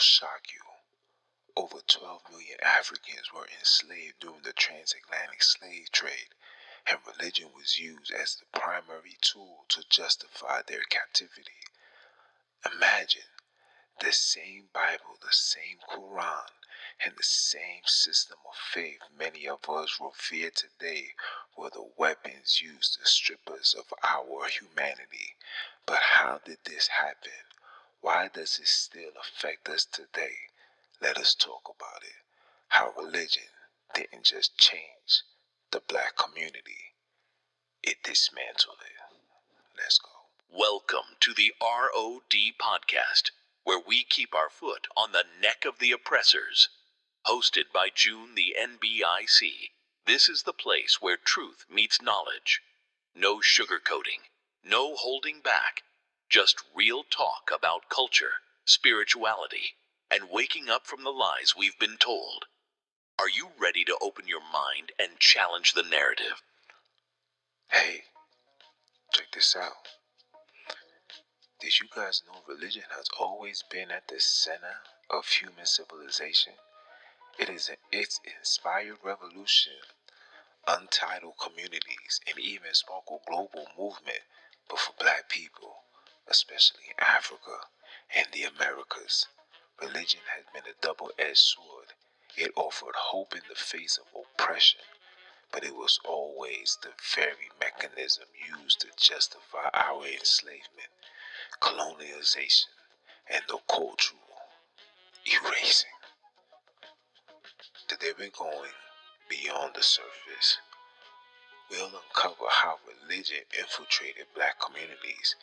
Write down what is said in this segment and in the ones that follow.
shock you. Over 12 million Africans were enslaved during the transatlantic slave trade, and religion was used as the primary tool to justify their captivity. Imagine the same Bible, the same Quran, and the same system of faith many of us revere today were the weapons used to strip us of our humanity. But how did this happen? Why does it still affect us today? Let us talk about it. How religion didn't just change the black community, it dismantled it. Let's go. Welcome to the ROD podcast, where we keep our foot on the neck of the oppressors. Hosted by June the NBIC, this is the place where truth meets knowledge. No sugarcoating, no holding back, just real talk about culture, spirituality, and waking up from the lies we've been told. Are you ready to open your mind and challenge the narrative? Hey, check this out. Did you guys know religion has always been at the center of human civilization? It's inspired revolution, untitled communities, and even sparked a global movement, but for black people, especially in Africa and the Americas. Religion has been a double-edged sword. It offered hope in the face of oppression, but it was always the very mechanism used to justify our enslavement, colonization, and the cultural erasing. Today we're going beyond the surface. We'll uncover how religion infiltrated black communities,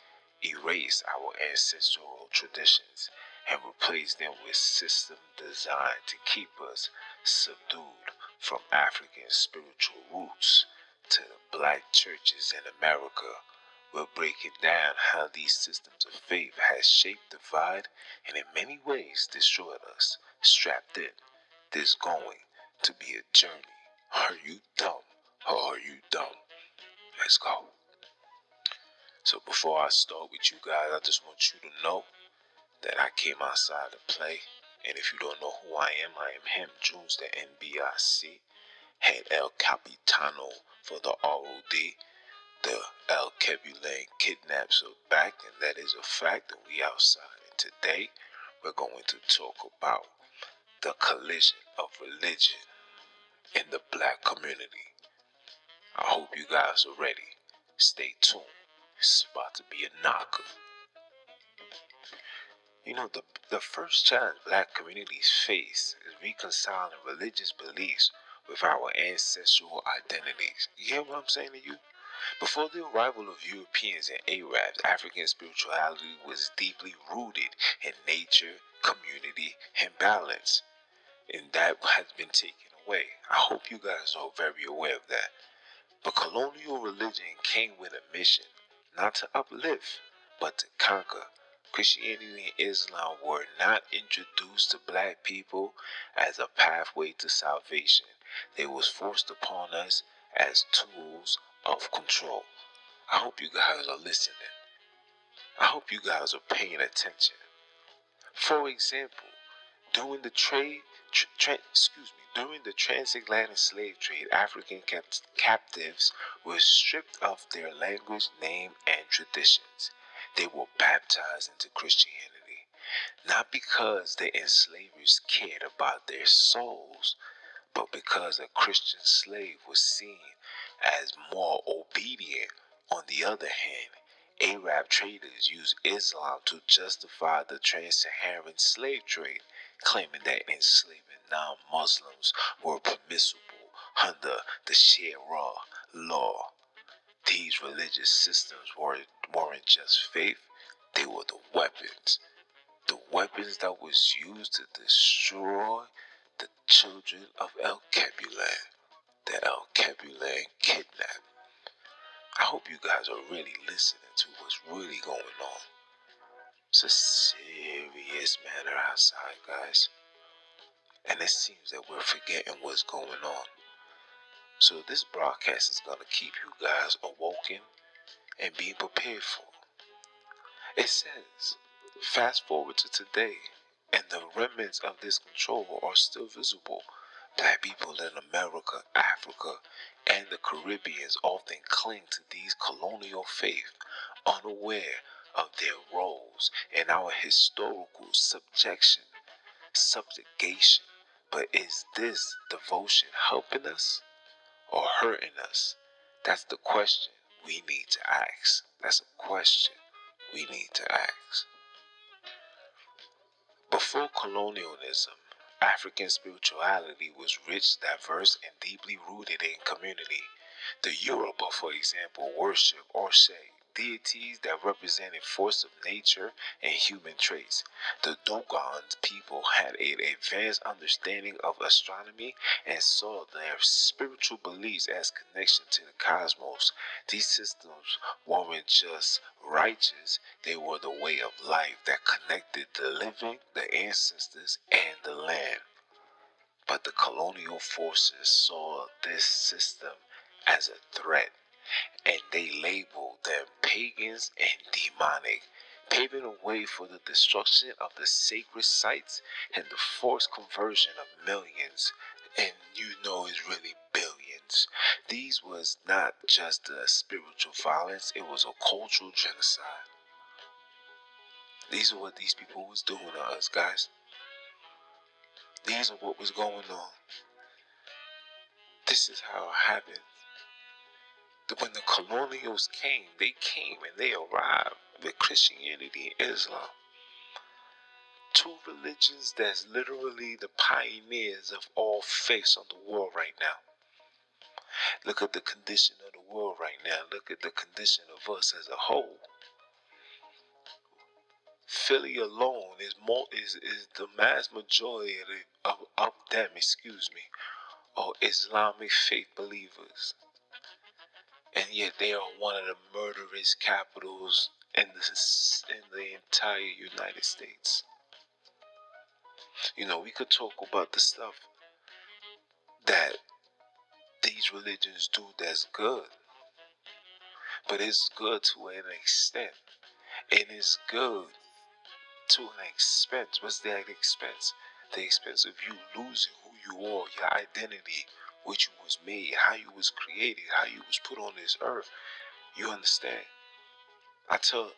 erased our ancestral traditions, and replaced them with systems designed to keep us subdued, from African spiritual roots to the black churches in America. We'll break it down how these systems of faith has shaped, divide, and in many ways destroyed us. Strapped in, this going to be a journey. Are you dumb or are you dumb? Let's go. So before I start with you guys, I just want you to know that I came outside to play. And if you don't know who I am him, Junes the NBIC, head El Capitano for the ROD. The El Kebulan kidnaps are back, and that is a fact, and we outside. And today, we're going to talk about the collision of religion in the black community. I hope you guys are ready. Stay tuned. It's about to be a knocker. You know, the first challenge black communities face is reconciling religious beliefs with our ancestral identities. You hear what I'm saying to you? Before the arrival of Europeans and Arabs, African spirituality was deeply rooted in nature, community, and balance. And that has been taken away. I hope you guys are very aware of that. But colonial religion came with a mission, not to uplift, but to conquer. Christianity and Islam were not introduced to black people as a pathway to salvation. They was forced upon us as tools of control. I hope you guys are listening. I hope you guys are paying attention. For example, during the during the transatlantic slave trade, African captives were stripped of their language, name, and traditions. They were baptized into Christianity, not because the enslavers cared about their souls, but because a Christian slave was seen as more obedient. On the other hand, Arab traders used Islam to justify the trans-Saharan slave trade, claiming that enslaving non-Muslims were permissible under the Sharia law. These religious systems weren't just faith, they were the weapons. The weapons that was used to destroy the children of El Kebulan, the El Kebulan kidnap. I hope you guys are really listening to what's really going on. It's a serious matter outside, guys. And it seems that we're forgetting what's going on. So this broadcast is going to keep you guys awoken and being prepared for. It says, fast forward to today. And the remnants of this control are still visible. Black people in America, Africa, and the Caribbean often cling to these colonial faiths, unaware of their roles in our historical subjugation. But is this devotion helping us or hurting us? That's the question we need to ask. That's a question we need to ask. Before colonialism, African spirituality was rich, diverse, and deeply rooted in community. The Yoruba, for example, worship or say deities that represented force of nature and human traits. The Dogon people had an advanced understanding of astronomy and saw their spiritual beliefs as connection to the cosmos. These systems weren't just righteous, they were the way of life that connected the living, the ancestors, and the land. But the colonial forces saw this system as a threat, and they labeled them pagans and demonic, paving a way for the destruction of the sacred sites and the forced conversion of millions. And it's really billions. These was not just a spiritual violence, it was a cultural genocide. These are what these people was doing to us, guys. These are what was going on. This is how it happened. When the colonials came, they came and they arrived with Christianity and Islam. Two religions that's literally the pioneers of all faiths on the world right now. Look at the condition of the world right now. Look at the condition of us as a whole. Philly alone is the mass majority of them, are Islamic faith believers. And yet they are one of the murderous capitals in the entire United States. We could talk about the stuff that these religions do that's good, but it's good to an extent. And it's good to an expense. What's that expense? The expense of you losing who you are, your identity, what you was made, how you was created, how you was put on this earth. You understand? I tell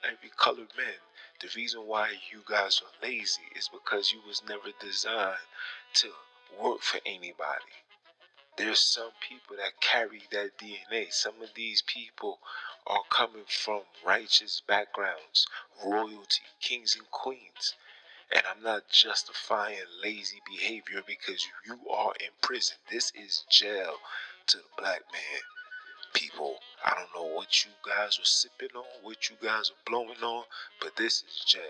every colored man, the reason why you guys are lazy is because you was never designed to work for anybody. There's some people that carry that DNA. Some of these people are coming from righteous backgrounds, royalty, kings and queens. And I'm not justifying lazy behavior because you are in prison. This is jail to the black man. People, I don't know what you guys are sipping on, what you guys are blowing on, but this is jail.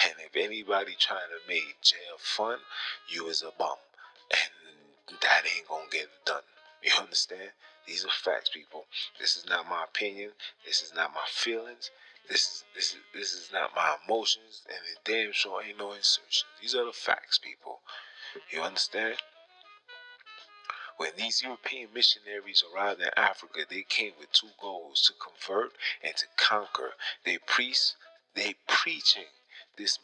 And if anybody trying to make jail fun, you is a bum. And that ain't gonna get it done. You understand? These are facts, people. This is not my opinion. This is not my feelings. This is not my emotions, and it damn sure ain't no insertion. These are the facts, people. You understand? When these European missionaries arrived in Africa, they came with two goals: to convert and to conquer. They preaching this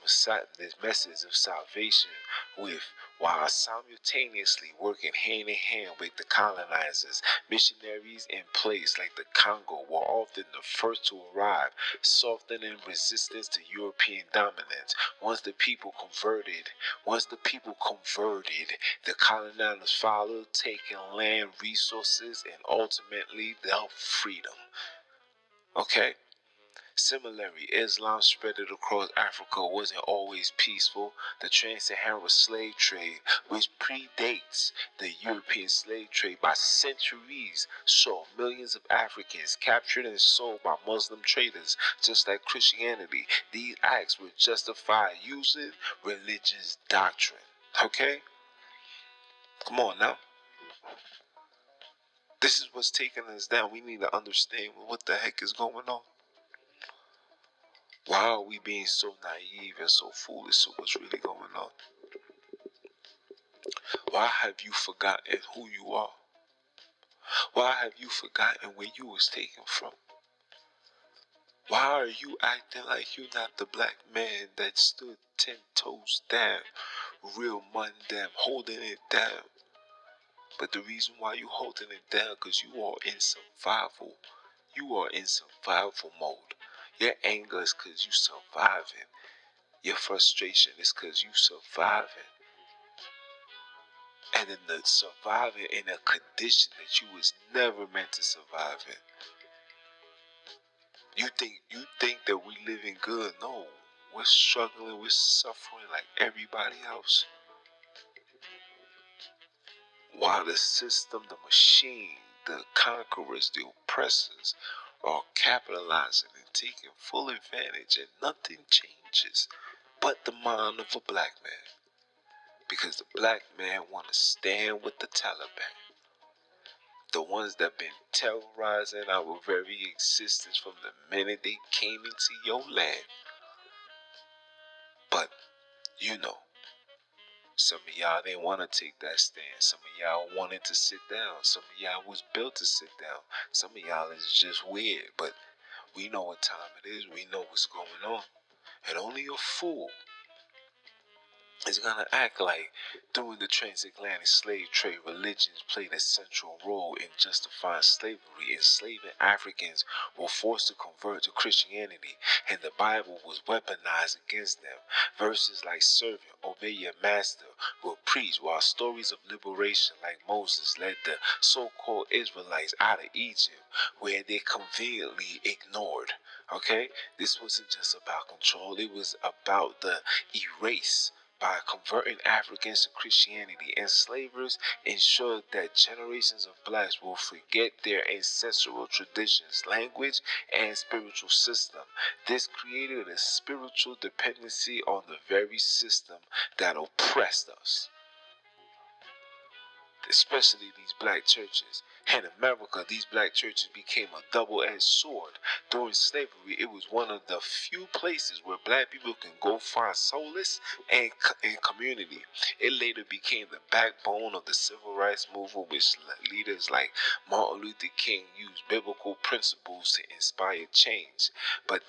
message of salvation while simultaneously working hand in hand with the colonizers. Missionaries in place like the Congo were often the first to arrive, softening resistance to European dominance. Once the people converted, the colonizers followed, taking land, resources, and ultimately their freedom. Okay? Similarly, Islam spread across Africa wasn't always peaceful. The trans-Saharan slave trade, which predates the European slave trade by centuries, saw millions of Africans captured and sold by Muslim traders, just like Christianity. These acts were justified using religious doctrine. Okay? Come on now. This is what's taking us down. We need to understand what the heck is going on. Why are we being so naive and so foolish to what's really going on? Why have you forgotten who you are? Why have you forgotten where you was taken from? Why are you acting like you're not the black man that stood 10 toes down, real money down, holding it down? But the reason why you holding it down, because you are in survival. You are in survival mode. Your anger is because you surviving. Your frustration is because you surviving. And then the surviving in a condition that you was never meant to survive in. You think that we living good? No, we're struggling, we're suffering like everybody else. While the system, the machine, the conquerors, the oppressors are capitalizing and taking full advantage, and nothing changes but the mind of a black man. Because the black man want to stand with the Taliban. The ones that been terrorizing our very existence from the minute they came into your land. But, you know, some of y'all didn't want to take that stand. Some of y'all wanted to sit down. Some of y'all was built to sit down. Some of y'all is just weird. But we know what time it is. We know what's going on. And only a fool is gonna act like during the transatlantic slave trade, religions played a central role in justifying slavery. Enslaving Africans were forced to convert to Christianity, and the Bible was weaponized against them. Verses like "servant, obey your master" were preached, while stories of liberation like Moses led the so-called Israelites out of Egypt, where they conveniently ignored. Okay, this wasn't just about control; it was about the erase. By converting Africans to Christianity, enslavers ensured that generations of blacks will forget their ancestral traditions, language, and spiritual system. This created a spiritual dependency on the very system that oppressed us, especially these black churches. In America, these black churches became a double-edged sword. During slavery, it was one of the few places where black people can go find solace and community. It later became the backbone of the civil rights movement, which leaders like Martin Luther King used biblical principles to inspire change. But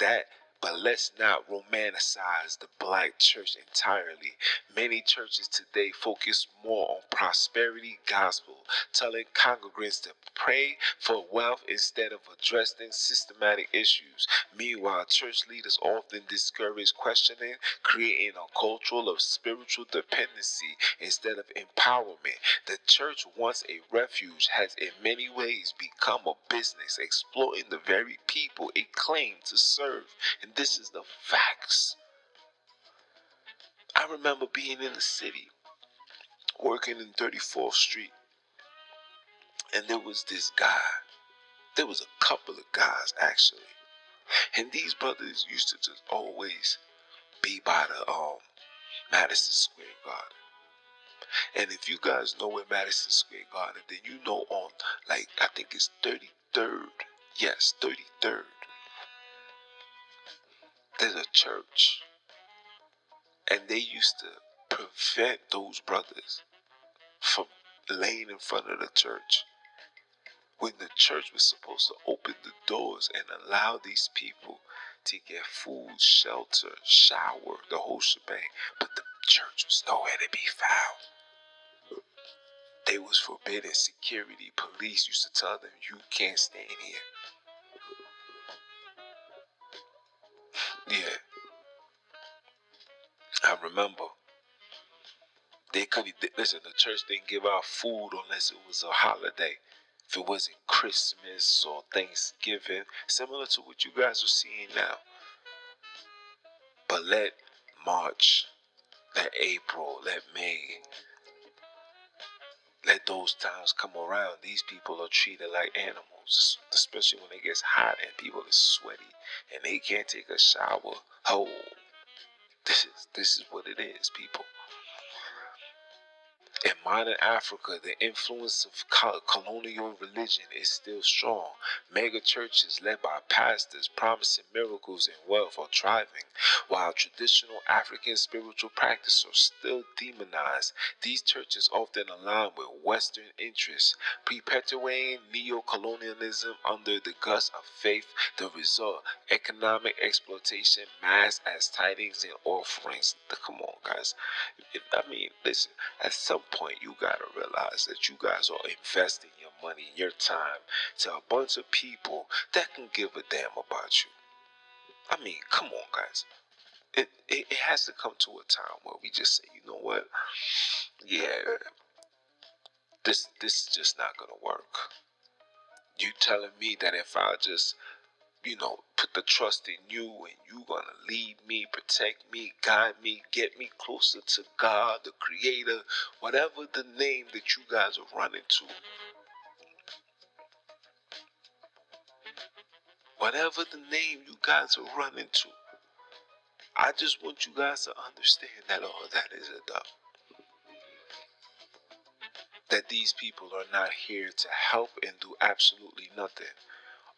let's not romanticize the black church entirely. Many churches today focus more on prosperity gospel, telling congregants to pray for wealth instead of addressing systematic issues. Meanwhile, church leaders often discourage questioning, creating a culture of spiritual dependency instead of empowerment. The church, once a refuge, has in many ways become a business, exploiting the very people it claimed to serve. And this is the facts. I remember being in the city, working in 34th Street, and there was this guy. There was a couple of guys actually, and these brothers used to just always be by the Madison Square Garden. And if you guys know where Madison Square Garden, then you know on, like, I think it's 33rd. Yes, 33rd. There's a church, and they used to prevent those brothers from laying in front of the church when the church was supposed to open the doors and allow these people to get food, shelter, shower, the whole shebang. But the church was nowhere to be found. They was forbidden. Security, police used to tell them, you can't stand here. Yeah, I remember. They couldn't, listen, the church didn't give out food unless it was a holiday. If it wasn't Christmas or Thanksgiving, similar to what you guys are seeing now. But let March, let April, let May, let those times come around. These people are treated like animals, especially when it gets hot and people are sweaty and they can't take a shower. Oh, this is what it is, people. In modern Africa, the influence of colonial religion is still strong. Mega churches led by pastors promising miracles and wealth are thriving, while traditional African spiritual practices are still demonized. These churches often align with Western interests, perpetuating neo-colonialism under the guise of faith. The result, economic exploitation masked as tidings and offerings. Come on, guys. Listen, at some point you gotta realize that you guys are investing your money and your time to a bunch of people that can give a damn about you. Come on, guys. It has to come to a time where we just say, you know what? Yeah, this is just not gonna work. You telling me that if I just put the trust in you and you gonna lead me, protect me, guide me, get me closer to God, the Creator, whatever the name that you guys are running to, whatever the name you guys are running to, I just want you guys to understand that all that is a dub. That these people are not here to help and do absolutely nothing.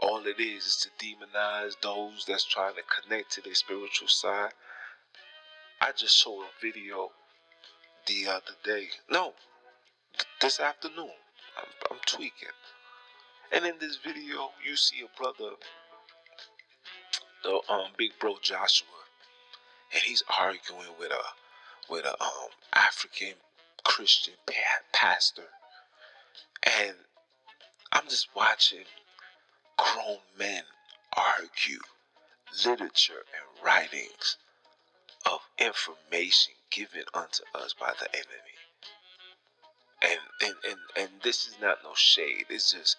All it is to demonize those that's trying to connect to their spiritual side. I just saw a video the other day. No, this afternoon. I'm tweaking. And in this video, you see a brother, the big bro Joshua, and he's arguing with a African Christian pastor, and I'm just watching grown men argue literature and writings of information given unto us by the enemy. And this is not no shade. It's just,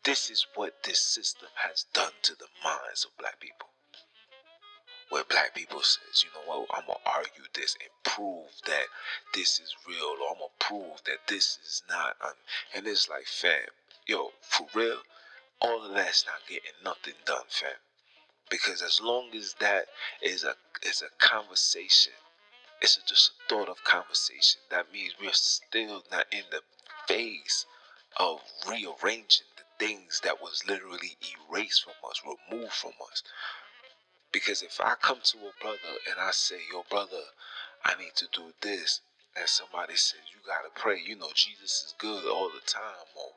this is what this system has done to the minds of black people. Where black people says, you know what, I'm going to argue this and prove that this is real, or I'm going to prove that this is not. And it's like, fam, yo, for real, all of that's not getting nothing done, fam. Because as long as that is a conversation, it's just a thought of conversation, that means we're still not in the phase of rearranging the things that was literally erased from us, removed from us. Because if I come to a brother and I say, yo, brother, I need to do this, and somebody says, you gotta pray, Jesus is good all the time, or,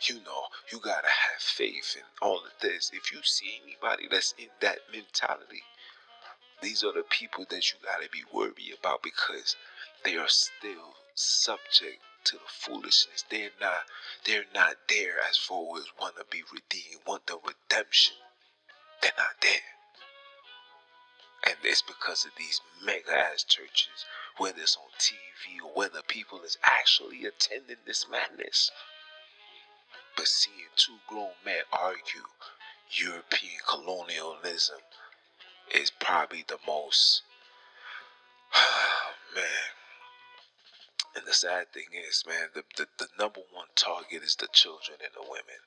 you gotta have faith and all of this. If you see anybody that's in that mentality, these are the people that you gotta be worried about, because they are still subject to the foolishness. They're not there as far as want to be redeemed, want the redemption. They're not there. And it's because of these mega ass churches, whether it's on TV or whether people is actually attending this madness. But seeing two grown men argue European colonialism is probably the most, man. And the sad thing is, man, the number one target is the children and the women.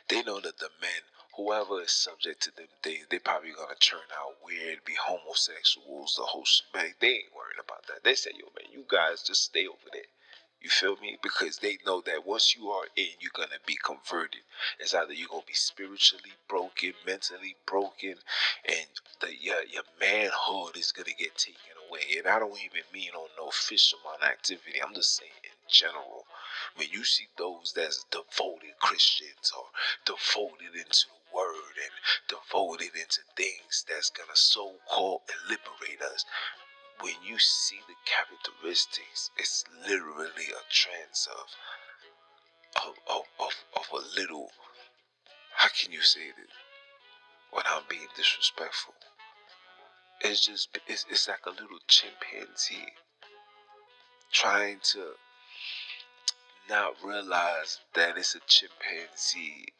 They know that the men, whoever is subject to them, they probably gonna turn out weird, be homosexuals, the whole shebang. They ain't worried about that. They say, yo, man, you guys just stay over there. You feel me? Because they know that once you are in, you're gonna be converted. It's either you're gonna be spiritually broken, mentally broken, and your manhood is gonna get taken away. And I don't even mean on no fisherman activity. I'm just saying in general. When you see those that's devoted Christians or devoted into the word and devoted into things that's gonna so-called liberate us, when you see the characteristics, it's literally a trance of a little, how can you say this without being disrespectful? It's like a little chimpanzee trying to not realize that it's a chimpanzee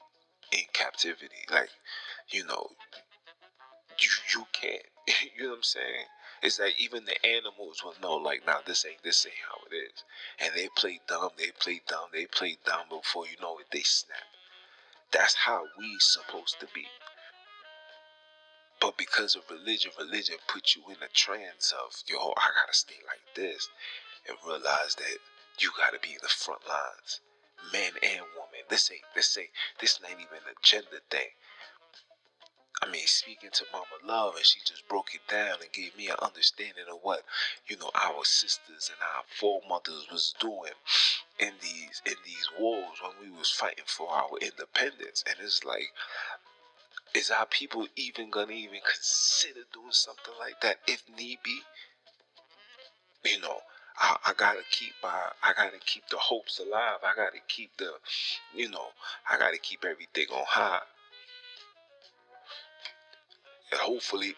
in captivity. Like, you know, you can't. You know what I'm saying? It's like even the animals will know, like, nah, this ain't how it is. And they play dumb, before you know it, they snap. That's how we supposed to be. But because of religion puts you in a trance of, yo, I gotta stay like this, and realize that You gotta be in the front lines, men and women. This not even a gender thing. I mean, speaking to Mama Love, and she just broke it down and gave me an understanding of what, our sisters and our foremothers was doing in these wars when we was fighting for our independence. And it's like, is our people even gonna even consider doing something like that if need be? I gotta keep the hopes alive. I gotta keep I gotta keep everything on high. And hopefully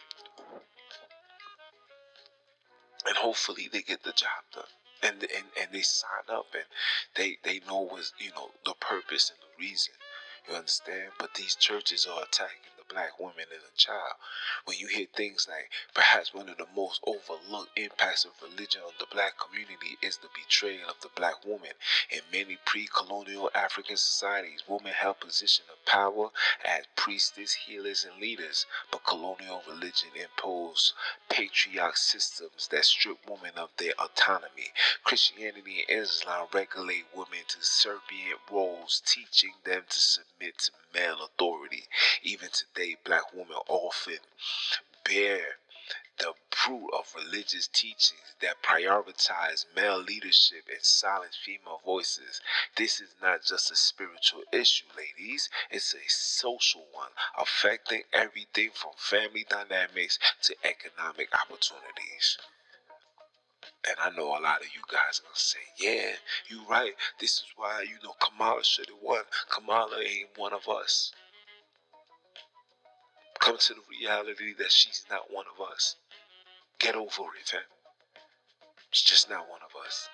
they get the job done. And they sign up, and they know what's, the purpose and the reason. You understand? But these churches are attacking the black woman and the child. When you hear things like, perhaps one of the most overlooked impacts of religion on the black community is the betrayal of the black woman. In many pre-colonial African societies, women held positions of power as priestess, healers, and leaders. But colonial religion imposed patriarch systems that strip women of their autonomy. Christianity and Islam regulate women to subservient roles, teaching them to submit to male authority. Even today, black women often bear the fruit of religious teachings that prioritize male leadership and silence female voices. This is not just a spiritual issue, ladies. It's a social one, affecting everything from family dynamics to economic opportunities. And I know a lot of you guys are going to say, yeah, you're right. This is why, Kamala should have won. Kamala ain't one of us. Come to the reality that she's not one of us. Get over it, fam. She's just not one of us.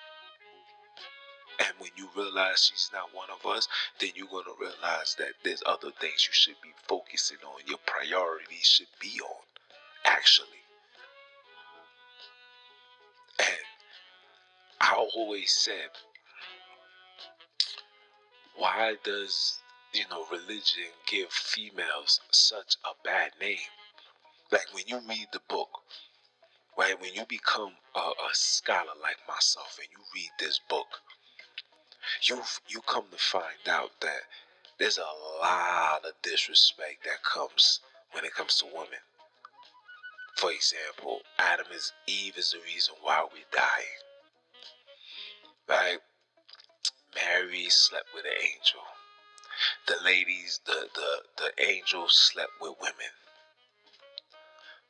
And when you realize she's not one of us, then you're going to realize that there's other things you should be focusing on. Your priorities should be on, actually. And I always said, why does, religion give females such a bad name? Like when you read the book, right? When you become a scholar like myself and you read this book, you come to find out that there's a lot of disrespect that comes when it comes to women. For example, Eve is the reason why we die. Right? Mary slept with an angel. The ladies, the angels slept with women.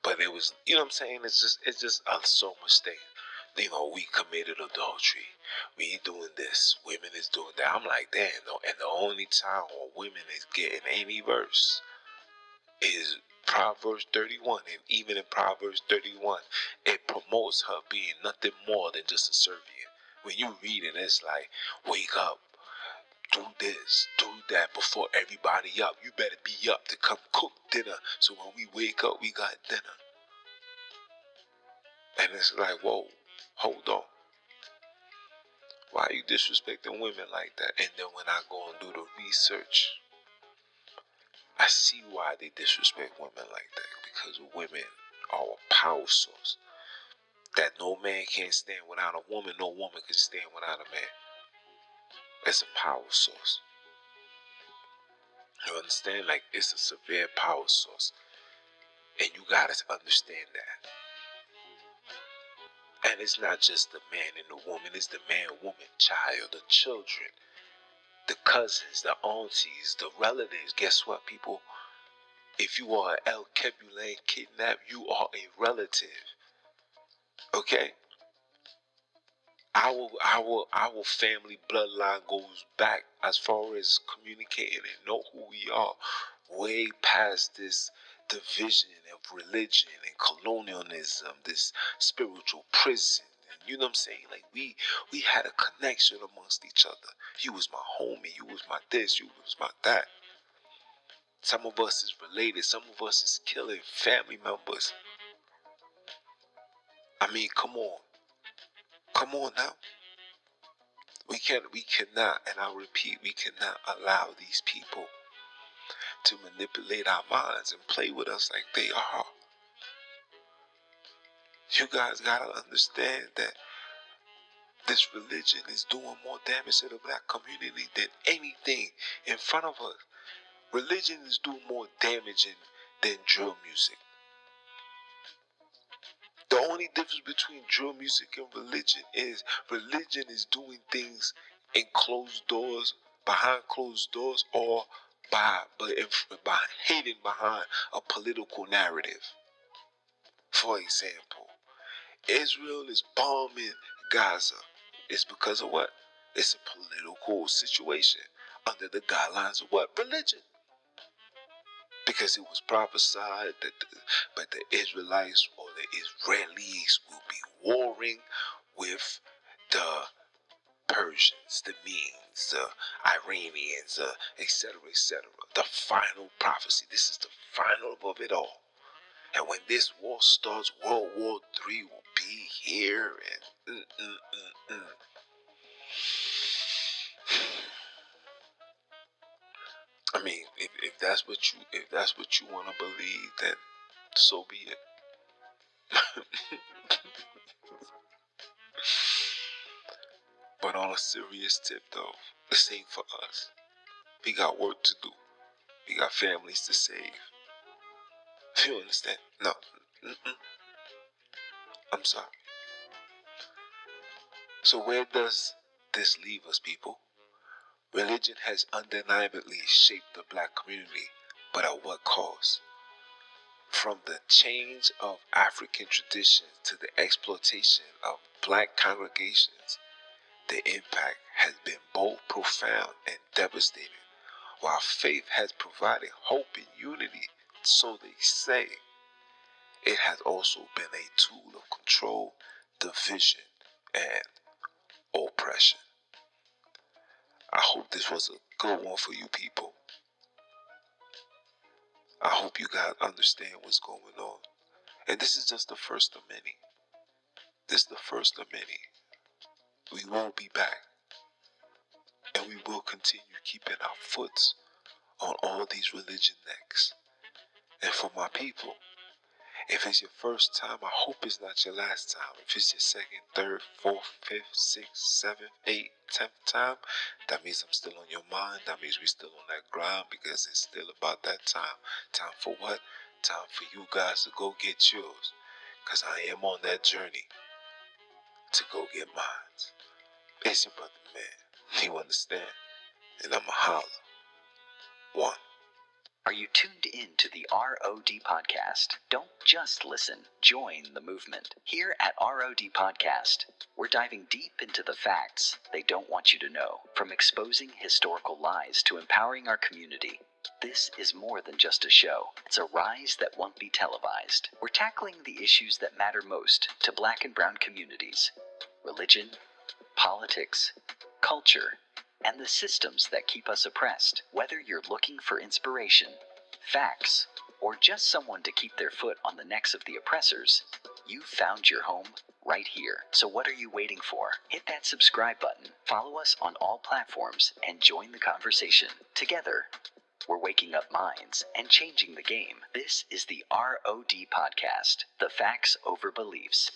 But it was, what I'm saying? It's just so much thing. We committed adultery. We doing this. Women is doing that. I'm like, damn, no. And the only time where women is getting any verse is Proverbs 31. And even in Proverbs 31, it promotes her being nothing more than just a servant. When you read it, it's like, wake up, do this, do that before everybody up. You better be up to come cook dinner. So when we wake up, we got dinner. And it's like, whoa, hold on. Why are you disrespecting women like that? And then when I go and do the research, I see why they disrespect women like that. Because women are a power source that no man can stand without a woman. No woman can stand without a man. It's a power source. You understand? Like, it's a severe power source. And you gotta understand that. And it's not just the man and the woman. It's the man, woman, child, the children, the cousins, the aunties, the relatives. Guess what, people? If you are El Kebulain kidnapped, you are a relative. Okay? Our family bloodline goes back as far as communicating and know who we are, way past this division of religion and colonialism, this spiritual prison. And you know what I'm saying? Like we had a connection amongst each other. You was my homie, you was my this, you was my that. Some of us is related, some of us is killing family members. I mean, come on. Come on now. We cannot, and I repeat, we cannot allow these people to manipulate our minds and play with us like they are. You guys gotta understand that This religion is doing more damage to the black community than anything in front of us. Religion is doing more damage than drill music. The only difference between drill music and religion is doing things in closed doors, behind closed doors, or by hidden behind a political narrative. For example, Israel is bombing Gaza. It's because of what? It's a political situation under the guidelines of what? Religion. Because it was prophesied that the Israelites or the Israelis will be warring with the Persians, the Medes, the Iranians, etc., etc. The final prophecy. This is the final of it all. And when this war starts, World War III will be here. And I mean, if that's what you want to believe, then so be it. But on a serious tip, though, this ain't for us. We got work to do. We got families to save. You understand? No. I'm sorry. So where does this leave us, people? Religion has undeniably shaped the black community, but at what cost? From the change of African traditions to the exploitation of black congregations, the impact has been both profound and devastating. While faith has provided hope and unity, so they say, it has also been a tool of control, division, and oppression. I hope this was a good one for you people. I hope you guys understand what's going on. And this is just the first of many. This is the first of many. We will be back. And we will continue keeping our foots on all these religion necks. And for my people, if it's your first time, I hope it's not your last time. If it's your second, third, fourth, fifth, sixth, seventh, eighth, 10th time, that means I'm still on your mind. That means we're still on that grind, because it's still about that time. Time for what? Time for you guys to go get yours. Because I am on that journey to go get mine. It's your brother, man. You understand? And I'ma holler. One. Are you tuned in to the ROD podcast? Don't just listen, join the movement. Here at ROD Podcast, we're diving deep into the facts they don't want you to know, from exposing historical lies to empowering our community. This is more than just a show. It's a rise that won't be televised. We're tackling the issues that matter most to black and brown communities: religion, politics, culture, and the systems that keep us oppressed. Whether you're looking for inspiration, facts, or just someone to keep their foot on the necks of the oppressors, you've found your home right here. So what are you waiting for? Hit that subscribe button, follow us on all platforms, and join the conversation. Together, we're waking up minds and changing the game. This is the ROD Podcast, the facts over beliefs.